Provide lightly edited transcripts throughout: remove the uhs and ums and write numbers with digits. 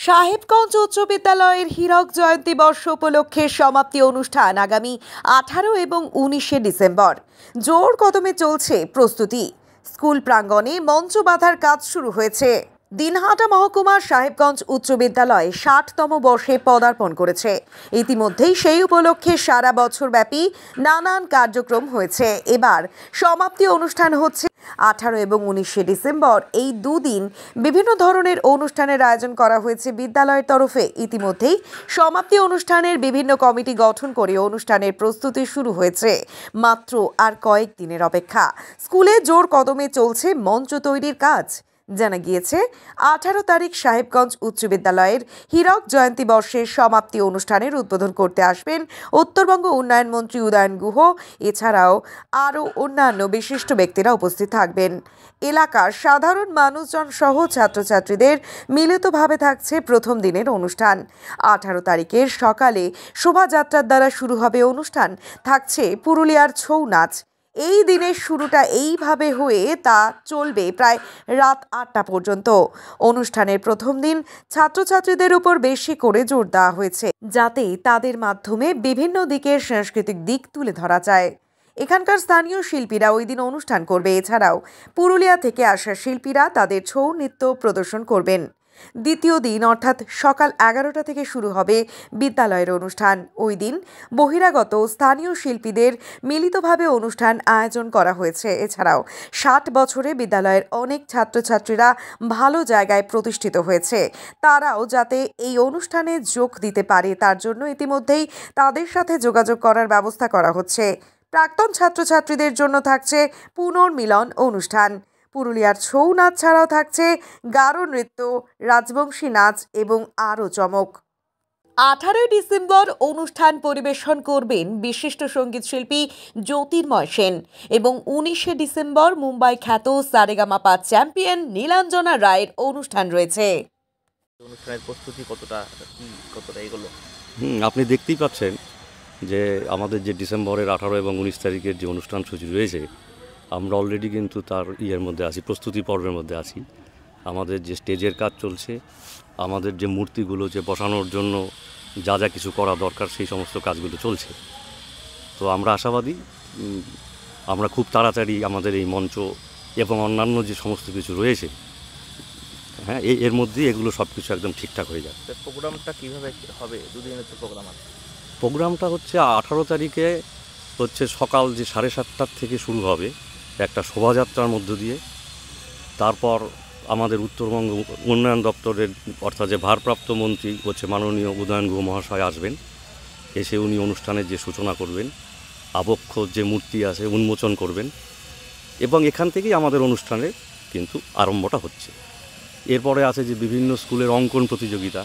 সাহেবগঞ্জ উচ্চ বিদ্যালয়ের হীরক জয়ন্তী বর্ষ উপলক্ষে সমাপ্তি অনুষ্ঠান আগামী 18 এবং 19শে ডিসেম্বর। জোর কদমে চলছে প্রস্তুতি। স্কুল প্রাঙ্গণে মঞ্চ বাঁধার কাজ শুরু হয়েছে। দিনহাটা মহকুমার সাহেবগঞ্জ উচ্চ বিদ্যালয় 60তম বর্ষে পদার্পণ করেছে। ইতিমধ্যেই সেই উপলক্ষে সারা বছরব্যাপী নানান কার্যক্রম হয়েছে। এবার সমাপ্তি অনুষ্ঠান হচ্ছে 18 এবং 19শে ডিসেম্বর। এই দুদিন বিভিন্ন ধরনের অনুষ্ঠানের আয়োজন করা হয়েছে বিদ্যালয়ের তরফে। ইতিমধ্যেই সমাপ্তি অনুষ্ঠানের বিভিন্ন কমিটি গঠন করে অনুষ্ঠানের প্রস্তুতি শুরু হয়েছে। মাত্র আর কয়েকদিনের অপেক্ষা। স্কুলে জোর কদমে চলছে মঞ্চ তৈরির কাজ। জানা গিয়েছে 18 তারিখ সাহেবগঞ্জ উচ্চ বিদ্যালয়ের হীরক জয়ন্তী বর্ষের সমাপ্তি অনুষ্ঠানের উদ্বোধন করতে আসবেন উত্তরবঙ্গ উন্নয়ন মন্ত্রী উদয়ন গুহ। এছাড়াও আরও অন্যান্য বিশিষ্ট ব্যক্তিরা উপস্থিত থাকবেন। এলাকার সাধারণ মানুষজন সহ ছাত্রছাত্রীদের মিলিতভাবে থাকছে প্রথম দিনের অনুষ্ঠান। 18 তারিখের সকালে শোভাযাত্রার দ্বারা শুরু হবে অনুষ্ঠান। থাকছে পুরুলিয়ার ছৌ নাচ। এই দিনের শুরুটা এইভাবে হয়ে তা চলবে প্রায় রাত 8টা পর্যন্ত। অনুষ্ঠানের প্রথম দিন ছাত্রছাত্রীদের উপর বেশি করে জোর দেওয়া হয়েছে, যাতে তাদের মাধ্যমে বিভিন্ন দিকের সাংস্কৃতিক দিক তুলে ধরা যায়। এখানকার স্থানীয় শিল্পীরা ওই দিন অনুষ্ঠান করবে। এছাড়াও পুরুলিয়া থেকে আসা শিল্পীরা তাদের ছৌ নৃত্য প্রদর্শন করবেন। দ্বিতীয় দিন অর্থাৎ সকাল 11টা থেকে শুরু হবে বিদ্যালয়ের অনুষ্ঠান। ওই দিন বহিরাগত স্থানীয় শিল্পীদের মিলিতভাবে অনুষ্ঠান আয়োজন করা হয়েছে। এছাড়াও 60 বছরে বিদ্যালয়ের অনেক ছাত্রছাত্রীরা ভালো জায়গায় প্রতিষ্ঠিত হয়েছে। তারাও যাতে এই অনুষ্ঠানে যোগ দিতে পারে তার জন্য ইতিমধ্যেই তাদের সাথে যোগাযোগ করার ব্যবস্থা করা হচ্ছে। প্রাক্তন ছাত্রছাত্রীদের জন্য থাকছে পুনর্মিলন অনুষ্ঠান। পুরুলিয়ার ছৌ নাচ ছাড়াও থাকছে গারো নৃত্য, রাজবংশী নাচ এবং আরও চমক। 18 ডিসেম্বর অনুষ্ঠান পরিবেশন করবেন বিশিষ্ট সঙ্গীত শিল্পী জ্যোতির্ময় সেন এবং 19শে ডিসেম্বর মুম্বাই খ্যাত সারেগামাপা চ্যাম্পিয়ন নীলাঞ্জনা রায়ের অনুষ্ঠান রয়েছে। অনুষ্ঠানের প্রস্তুতি কতটা এগুলো আপনি দেখতেই পাচ্ছেন যে আমাদের যে ডিসেম্বরের 18 এবং 19 তারিখের যে অনুষ্ঠান সূচি রয়েছে, আমরা অলরেডি কিন্তু তার মধ্যে আছি, প্রস্তুতি পর্বের মধ্যে আছি। আমাদের যে স্টেজের কাজ চলছে, আমাদের যে মূর্তিগুলো যে বসানোর জন্য যা যা কিছু করা দরকার সেই সমস্ত কাজগুলো চলছে। তো আমরা আশাবাদী আমরা খুব তাড়াতাড়ি আমাদের এই মঞ্চ এবং অন্যান্য যে সমস্ত কিছু রয়েছে, এর মধ্যেই এগুলো সব কিছু একদম ঠিকঠাক হয়ে যাবে। প্রোগ্রামটা কীভাবে হবে? দুদিনের তো প্রোগ্রাম আছে। প্রোগ্রামটা হচ্ছে 18 তারিখে হচ্ছে সকাল যে 7:30টার থেকে শুরু হবে একটা শোভাযাত্রার মধ্য দিয়ে। তারপর আমাদের উত্তরবঙ্গ উন্নয়ন দপ্তরের অর্থাৎ যে ভারপ্রাপ্ত মন্ত্রী হচ্ছে মাননীয় উদয়ন গুহ মহাশয় আসবেন। এসে উনি অনুষ্ঠানের যে সূচনা করবেন, আবক্ষ যে মূর্তি আছে উন্মোচন করবেন এবং এখান থেকেই আমাদের অনুষ্ঠানের কিন্তু আরম্ভটা হচ্ছে। এরপরে আছে যে বিভিন্ন স্কুলের অঙ্কন প্রতিযোগিতা।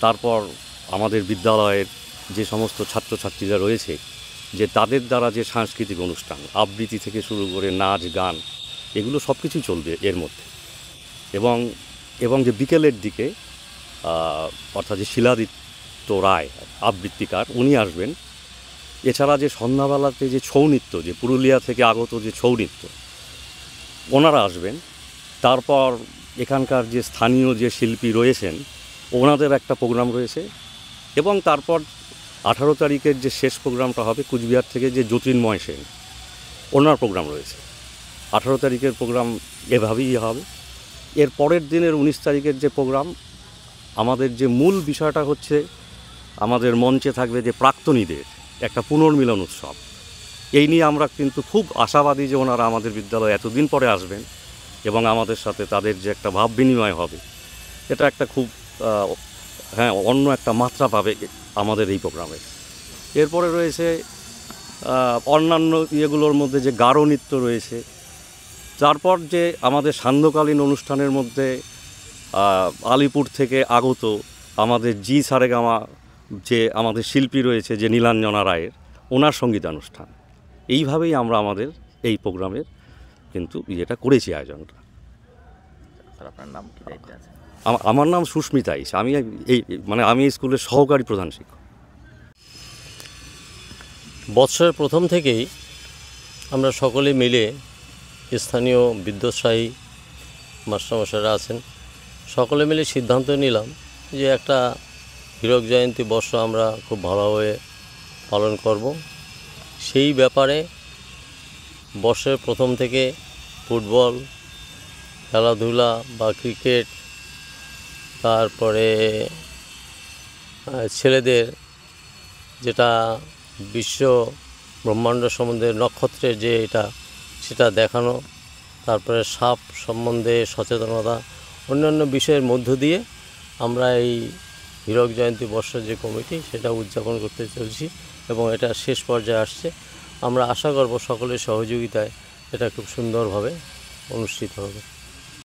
তারপর আমাদের বিদ্যালয়ের যে সমস্ত ছাত্রছাত্রীরা রয়েছে যে তাদের দ্বারা যে সাংস্কৃতিক অনুষ্ঠান, আবৃত্তি থেকে শুরু করে নাচ গান, এগুলো সব কিছুই চলবে এর মধ্যে। এবং যে বিকেলের দিকে অর্থাৎ যে শিলাদিত্য রায় আবৃত্তিকার উনি আসবেন। এছাড়া যে সন্ধ্যাবেলাতে যে ছৌ নৃত্য, যে পুরুলিয়া থেকে আগত যে ছৌ নৃত্য, ওনারা আসবেন। তারপর এখানকার যে স্থানীয় যে শিল্পী রয়েছেন ওনাদের একটা প্রোগ্রাম রয়েছে। এবং তারপর 18 তারিখের যে শেষ প্রোগ্রামটা হবে কুচবিহার থেকে যে জ্যোতির্ময় সেন, ওনার প্রোগ্রাম রয়েছে। 18 তারিখের প্রোগ্রাম এভাবেই হবে। এর পরের দিনের 19 তারিখের যে প্রোগ্রাম, আমাদের যে মূল বিষয়টা হচ্ছে আমাদের মঞ্চে থাকবে যে প্রাক্তনীদের একটা পুনর্মিলন উৎসব। এই নিয়ে আমরা কিন্তু খুব আশাবাদী যে ওনারা আমাদের বিদ্যালয়ে এতদিন পরে আসবেন এবং আমাদের সাথে তাদের যে একটা ভাব বিনিময় হবে, এটা একটা খুব অন্য একটা মাত্রা পাবে আমাদের এই প্রোগ্রামে। এরপরে রয়েছে অন্যান্য ইয়েগুলোর মধ্যে যে গারো নৃত্য রয়েছে। তারপর যে আমাদের সান্ধ্যকালীন অনুষ্ঠানের মধ্যে আলিপুর থেকে আগত আমাদের জি সারেগামা যে আমাদের শিল্পী রয়েছে যে নীলাঞ্জনা রায়ের, ওনার সঙ্গীতানুষ্ঠান। এইভাবেই আমরা আমাদের এই প্রোগ্রামের কিন্তু ইয়েটা করেছি, আয়োজনটা। আপনার নাম কি দায়িত্বে আছে? আমার নাম সুস্মিতা ইস। আমি এই স্কুলের সহকারী প্রধান শিক্ষক। বৎসরের প্রথম থেকেই আমরা সকলে মিলে স্থানীয় বিদ্যাসায়ী মাস্টারমশাইরা আছেন, সকলে মিলে সিদ্ধান্ত নিলাম যে একটা হীরক জয়ন্তী বর্ষ আমরা খুব ভালোভাবে পালন করব। সেই ব্যাপারে বর্ষের প্রথম থেকে ফুটবল খেলাধুলা বা ক্রিকেট, তারপরে ছেলেদের যেটা বিশ্ব ব্রহ্মাণ্ড সম্বন্ধে নক্ষত্রের যে সেটা দেখানো, তারপরে সাপ সম্বন্ধে সচেতনতা, অন্যান্য বিষয়ের মধ্য দিয়ে আমরা এই হীরক জয়ন্তী বর্ষ যে কমিটি সেটা উদযাপন করতে চলছি এবং এটা শেষ পর্যায়ে আসছে। আমরা আশা করব সকলের সহযোগিতায় এটা খুব সুন্দরভাবে অনুষ্ঠিত হবে।